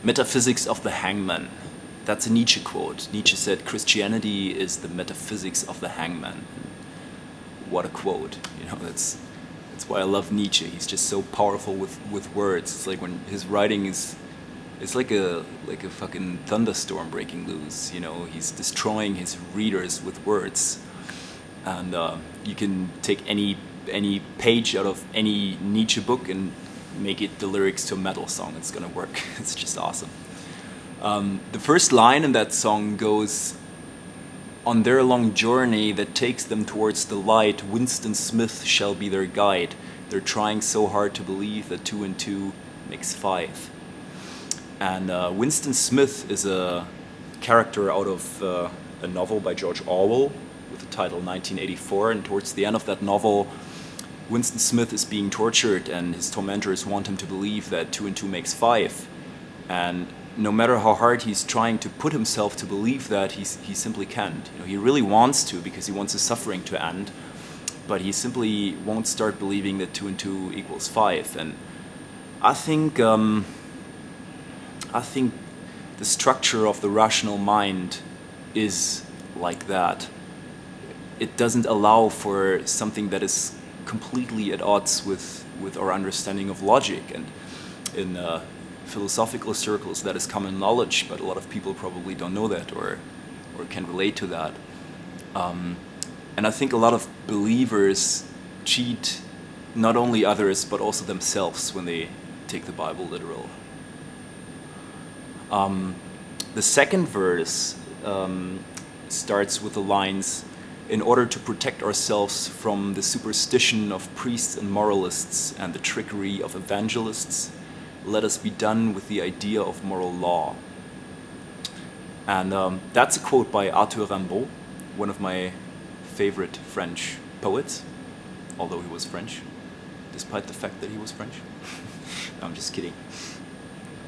Metaphysics of the Hangman. That's a Nietzsche quote. Nietzsche said, Christianity is the metaphysics of the hangman. What a quote. You know, that's why I love Nietzsche. He's just so powerful with words. It's like when his writing is, it's like a fucking thunderstorm breaking loose. You know, he's destroying his readers with words. And you can take any page out of any Nietzsche book and make it the lyrics to a metal song. It's gonna work. It's just awesome. The first line in that song goes, "On their long journey that takes them towards the light, Winston Smith shall be their guide. They're trying so hard to believe that 2 and 2 makes 5. And Winston Smith is a character out of a novel by George Orwell with the title 1984. And towards the end of that novel, Winston Smith is being tortured and his tormentors want him to believe that 2 and 2 makes 5. And no matter how hard he's trying to put himself to believe that, he simply can't. You know, he really wants to because he wants his suffering to end, but he simply won't start believing that 2 and 2 equals 5. And I think the structure of the rational mind is like that. It doesn't allow for something that is completely at odds with our understanding of logic. And in philosophical circles, that is common knowledge, but a lot of people probably don't know that or can relate to that. And I think a lot of believers cheat not only others, but also themselves when they take the Bible literal. The second verse starts with the lines, "In order to protect ourselves from the superstition of priests and moralists and the trickery of evangelists, let us be done with the idea of moral law." And that's a quote by Arthur Rimbaud, one of my favorite French poets, although he was French, despite the fact that he was French. No, I'm just kidding.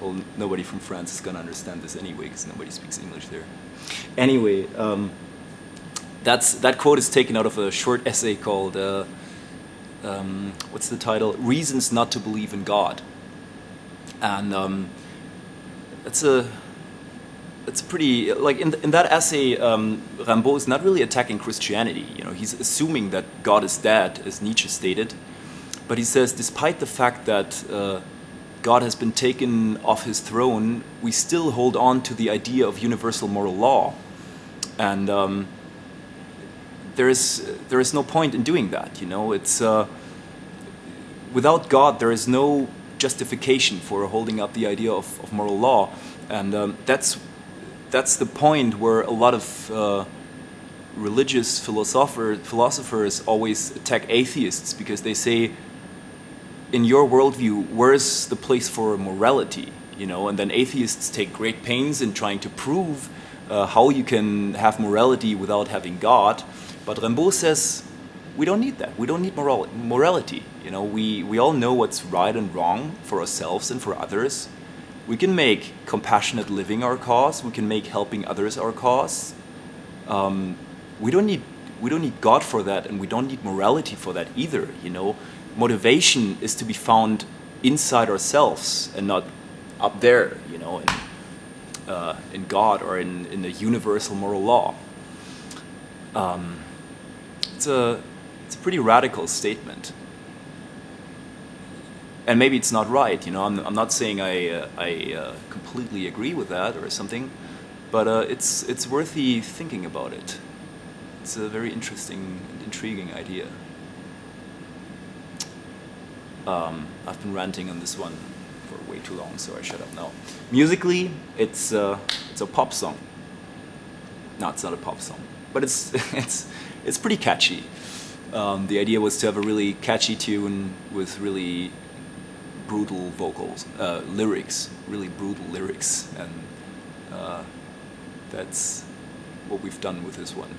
Well, nobody from France is going to understand this anyway, because nobody speaks English there. Anyway, that quote is taken out of a short essay called, what's the title? "Reasons Not to Believe in God." And it's pretty, like in that essay, Rimbaud is not really attacking Christianity. You know, he's assuming that God is dead, as Nietzsche stated. But he says, despite the fact that God has been taken off his throne, we still hold on to the idea of universal moral law. And there is no point in doing that. You know, it's without God, there is no justification for holding up the idea of moral law, and that's the point where a lot of religious philosophers always attack atheists, because they say, in your worldview, where's the place for morality? You know, and then atheists take great pains in trying to prove how you can have morality without having God. But Rimbaud says, we don't need that. We don't need morality. You know, we all know what's right and wrong for ourselves and for others. We can make compassionate living our cause. We can make helping others our cause. We don't need God for that, and we don't need morality for that either. You know, motivation is to be found inside ourselves and not up there. You know, in God or in the universal moral law. It's a pretty radical statement, and maybe it's not right. You know, I'm not saying I completely agree with that or something, but it's worthy thinking about it. It's a very interesting and intriguing idea. I've been ranting on this one for way too long, so I shut up now. Musically, it's a pop song. No, it's not a pop song, but it's pretty catchy. The idea was to have a really catchy tune with really brutal vocals, lyrics, really brutal lyrics, and that's what we've done with this one.